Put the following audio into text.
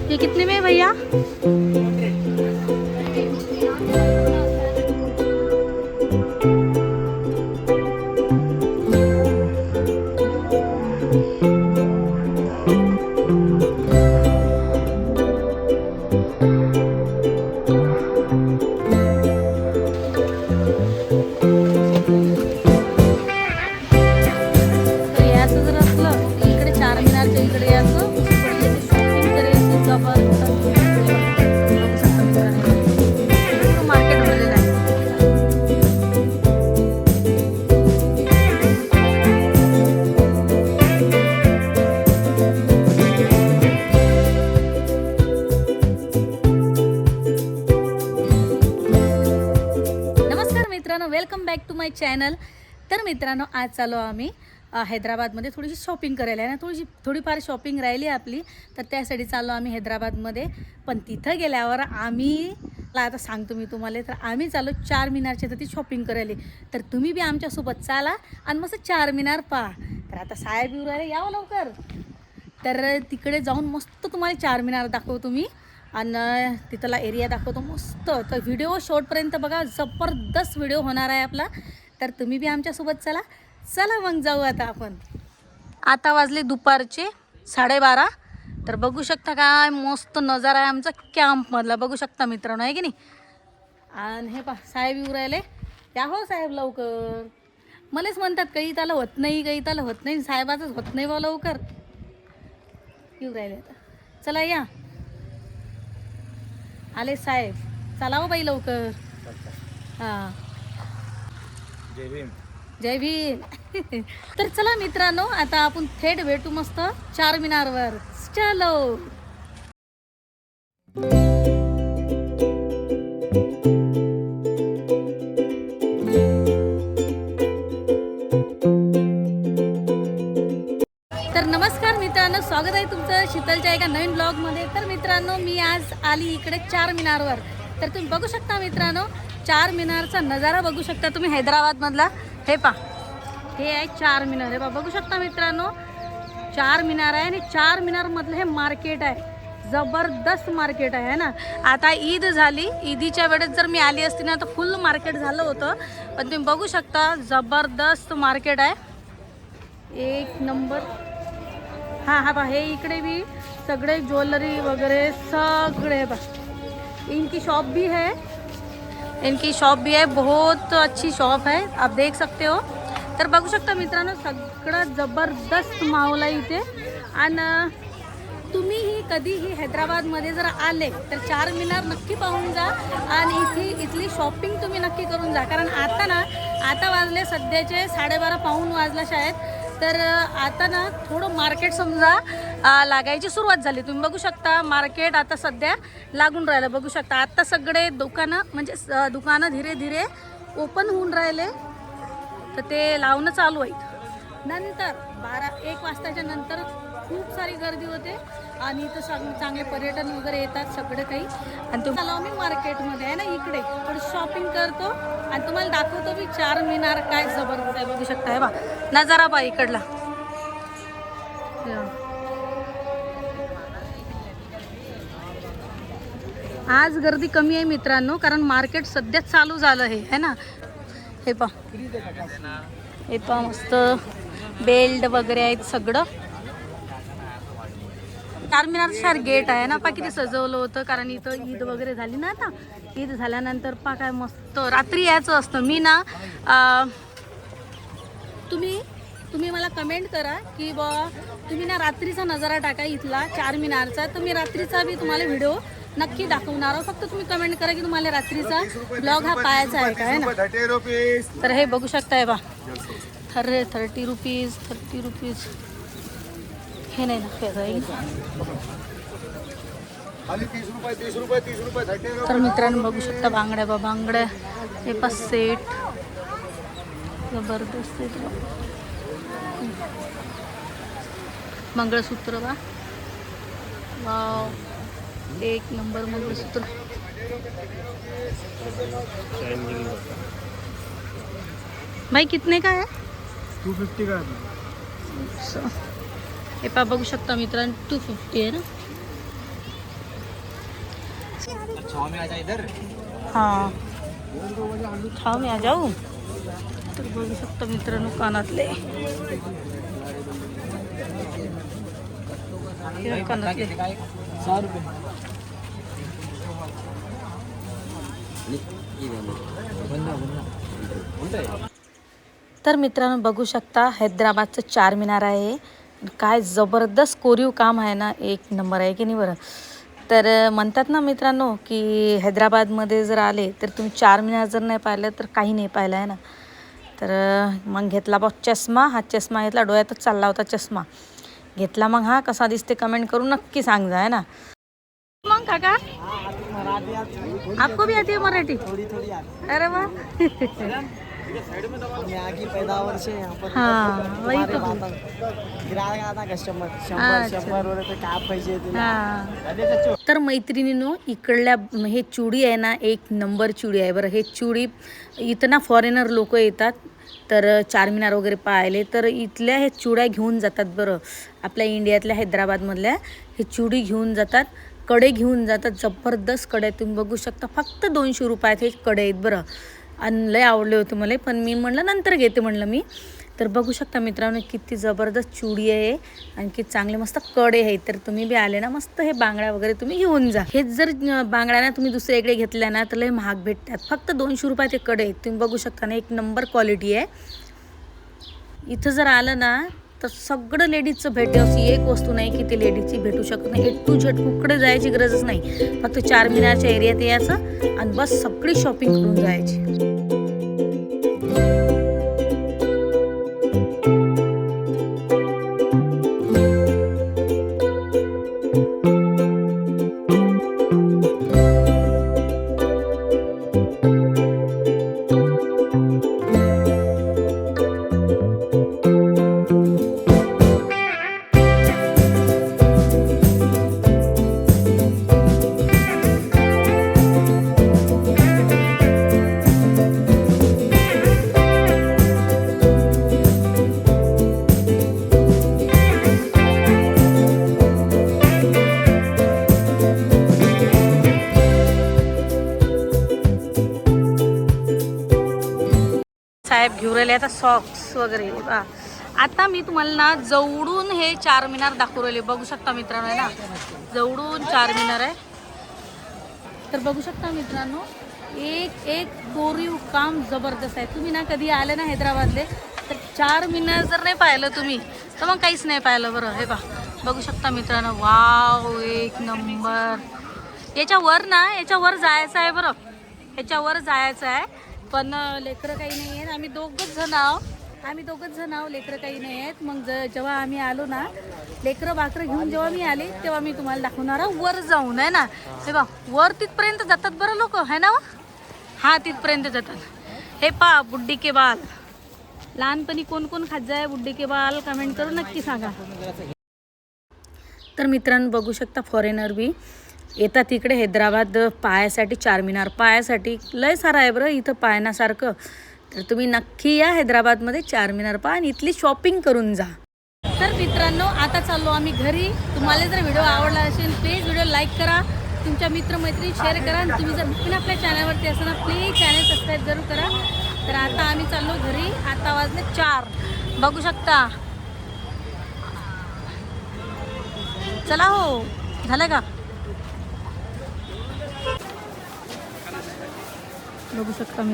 ये कितने में है भैया? Welcome back to my channel. तर मित्रांनो, आज चाललो आम्ही हैदराबादमध्ये थोडीशी शॉपिंग करायला आहे ना. थोडीफार शॉपिंग राहिली आपली, तर त्यासाठी चाललो आम्ही हैदराबादमध्ये. पण तिथं गेल्यावर आम्ही आता सांगतो मी तुम्हाला, तर आम्ही चाललो चार मिनारच्या तिथे शॉपिंग करायला. तर तुम्ही बी आमच्यासोबत चाला आणि मस्त चार मिनार पहा. तर आता साहेब येऊ राहिले, यावं लवकर. तर तिकडे जाऊन मस्त तुम्हाला चार मिनार दाखवतो मी आणि तिथला एरिया दाखवतो मस्त. तर व्हिडिओ शेवटपर्यंत बघा, जबरदस्त व्हिडिओ होणार आहे आपला. तर तुम्ही बी आमच्यासोबत चला. चला मग जाऊ आता आपण. आता वाजले दुपारचे 12:30. तर बघू शकता काय मस्त नजारा आहे आमचा कॅम्पमधला, बघू शकता मित्रांनो, आहे की नाही. आणि हे पहा साहेब येऊ राहिले. या हो साहेब लवकर. मलाच म्हणतात काही त्याला होत नाही, काही त्याला होत नाही, साहेबाचंच होत नाही बा लवकर. येऊ राहिले आता. चला या, आले साहेब. चला हो बाई लवकर. हां, जय भीम. जय भीम. तर चला मित्रांनो, आता आपण थेट भेटू मस्त चार मिनारवर. चलो. तर नमस्कार मित्रांनो, स्वागत आहे तुमचं शीतलच्या एका नवीन ब्लॉगमध्ये. तर मित्रांनो, मी आज आली इकडे चार मिनारवर. तर तुम्ही बघू शकता मित्रांनो, चार मिनारचा नजारा बघू शकता तुम्ही हैदराबादमधला. हे पहा, हे आहे चार मिनार. हे पहा, बघू शकता मित्रांनो, चार मिनार आहे आणि चार मिनारमधलं हे मार्केट आहे. जबरदस्त मार्केट आहे ना. आता ईद झाली, ईदीच्या वेळेस जर मी आली असती ना तर फुल मार्केट झालं होतं. पण तुम्ही बघू शकता जबरदस्त मार्केट आहे, एक नंबर. हाँ हाँ, हे इकडे भी सगळे ज्वेलरी वगैरह सगळे बा. इनकी शॉप भी है, इनकी शॉप भी है, बहुत अच्छी शॉप है, आप देख सकते हो. तर बघू शकता मित्रांनो, सगळं जबरदस्त माहोल आहे इथे. आणि तुम्हीही कधीही हैदराबादमध्ये जर आले तर चार मिनार नक्की पाहून जा आणि इथली शॉपिंग तुम्ही नक्की करून जा. कारण आता वाजले सध्याचे 12:30 पाऊण वाजला शाळेत. तर आता ना थोडं मार्केट समजा लागायची सुरुवात झाली. तुम्ही बघू शकता मार्केट आता सध्या लागून राहिलं. बघू शकता आता सगळे दुकानं म्हणजे दुकानं धीरे धीरे ओपन होऊन राहिले. तर ते लावणं चालू आहे. नंतर 12-1 वाजताच्या नंतर खूप सारी गर्दी होते आणि इथं चांगले पर्यटन वगैरे येतात सगळे काही. आणि तुम्हाला आम्ही मार्केटमध्ये आहे ना इकडे थोडी शॉपिंग करतो आणि तुम्हाला दाखवतो मी चार मिनार काय जबरदस्त आहे. बघू शकता हे बा नजारा पहा इकडला. आज गर्दी कमी आहे मित्रांनो, कारण मार्केट सध्या चालू झालं आहे ना. हे पहा मस्त बेल्ट वगैरे आहेत सगळं. चार मिनार गेट आहे ना, पहा किती सजवलं होतं. कारण इथं ईद वगैरे झाली ना. आता ईद झाल्यानंतर पहा काय मस्त रात्री यायचं असतं. मी ना तुम्ही मला कमेंट करा की बा तुम्ही ना रात्रीचा नजारा टाका इथला चार मिनारचा. तर मी रात्रीचा बी तुम्हाला व्हिडिओ नक्की दाखवणार आहोत. फक्त तुम्ही कमेंट करा की तुम्हाला रात्रीचा ब्लॉग हा पाहायचा आहे का, आहे ना. तर हे बघू शकताय बा 30 रुपीज. हे नाही ना. तर मित्रांनो बघू शकता बांगड्या बा, बांगड्या हे पा सेट जबरदस्त आहे. मंगळसूत्र बा, वाव, एक नंबर मंगळसूत्र. भाई कितने का है? 250 का है. हे पा बघू शकता मित्रांनो 250 आहे ना. छाव में आ जा इधर. हां छाव मी आ जाऊ. तर बघू शकता मित्रांनो कानातले हे कानातले 100 रुपये. तर मित्रांनो बघू शकता हैदराबादचं चार मिनार आहे. काय जबरदस्त कोरीव काम आहे ना, एक नंबर आहे की नाही बरं. तर म्हणतात ना मित्रांनो की हैदराबादमध्ये जर आले तर तुम्ही चार मिनार जर नाही पाहिलं तर काही नाही पाहिलं आहे ना. तर मग घेतला बघ चष्मा. हा चष्मा घेतला, डोळ्यातच चालला होता चष्मा घेतला. मग हा कसा दिसते कमेंट करून नक्की सांगा आहे ना. मग काका आपको भी आती है मराठी? थोड़ी थोड़ी आती अरे वाह. है. यहाँ की पैदावार से यहाँ पर हाँ वही तो. गिराया आता कस्टमर अच्छा. 100 वर तर काय पाहिजे तुला. हां तर मैत्रिणीनो इकडल्या हे चुडी आहे ना, एक नंबर चुडी आहे बरं. हे चुडी इथं ना फॉरेनर लोक येतात तर चार मिनार वगैरे पाहिले तर इथल्या हे चुड्या घेऊन जातात बरं. आपल्या इंडियातल्या हैदराबादमधल्या हे चुडी घेऊन जातात, कडे घेऊन जातात. जबरदस्त कडे तुम्ही बघू शकता. फक्त 200 रुपयात हे कडे आहेत बरं. आणि लय आवडले होते मला, पण मी म्हणलं नंतर घेते म्हणलं मी. तर बघू शकता मित्रांनो किती जबरदस्त चुडी आहे आणि किती चांगले मस्त कडे आहेत. तर तुम्ही बी आले ना मस्त हे बांगड्या वगैरे तुम्ही घेऊन जा. हेच जर बांगड्या ना तुम्ही दुसऱ्याकडे घेतल्या ना तर लय महाग भेटतात. फक्त 200 रुपयाचे कडे आहेत. तुम्ही बघू शकता ना, एक नंबर क्वालिटी आहे. इथं जर आलं ना तर सगळं लेडीजचं भेटते. अशी एक वस्तू नाही की ती लेडीजची भेटू शकत नाही. A to Z कुकडे जायची गरजच नाही. फक्त चार मिनारच्या एरियात यायचं आणि बस सगळी शॉपिंग करून जायची. साहेब घेऊन राहिले आता सॉक्स वगैरे. आता मी तुम्हाला ना जवळून हे चार मिनार दाखवू राहिले. बघू शकता मित्रांनो आहे ना, जवळून चार मिनार आहे. तर बघू शकता मित्रांनो एक एक कोरीव काम जबरदस्त आहे. तुम्ही ना कधी आले ना हैदराबादले तर चार मिनार जर नाही पाहिलं तुम्ही तर मग काहीच नाही पाहिलं बरं. हे बघू शकता मित्रांनो, वाव एक नंबर. याच्यावर जायचं आहे बरं, याच्यावर जायचं आहे. पण लेकरं काही नाही आहेत. आम्ही दोघंच जण आहो, लेकरं काही नाही आहेत. मग जेव्हा आम्ही आलो ना लेकरं बाकरं घेऊन जेव्हा मी आले तेव्हा मी तुम्हाला दाखवणार वर जाऊन आहे ना. हे बा वर तिथपर्यंत जातात बरं लोक आहे ना. हा तिथपर्यंत जातात. हे पा बुड्डी के बाल. लहानपणी कोण कोण खात जाय बुड्डी के बाल कमेंट करून नक्की सांगा. तर मित्रांनो बघू शकता फॉरेनर बी येतात इकडे हैदराबाद पायासाठी. चार मिनार पायासाठी लय सारं आहे बरं इथं पाहण्यासारखं. तर तुम्ही नक्की या हैदराबादमध्ये चार मिनार पहा आणि इथली शॉपिंग करून जा. तर मित्रांनो आता चाललो आम्ही घरी. तुम्हाला जर व्हिडिओ आवडला असेल प्लीज व्हिडिओ लाईक करा, तुमच्या मित्रमैत्रिणी शेअर करा. आणि तुम्ही जर नक्की आपल्या चॅनलवरती असाल ना प्लीज चॅनल सबस्क्राईब जरूर करा. तर आता आम्ही चाललो घरी. आता वाजले 4. बघू शकता. चला हो झालं का. बघू शकता मी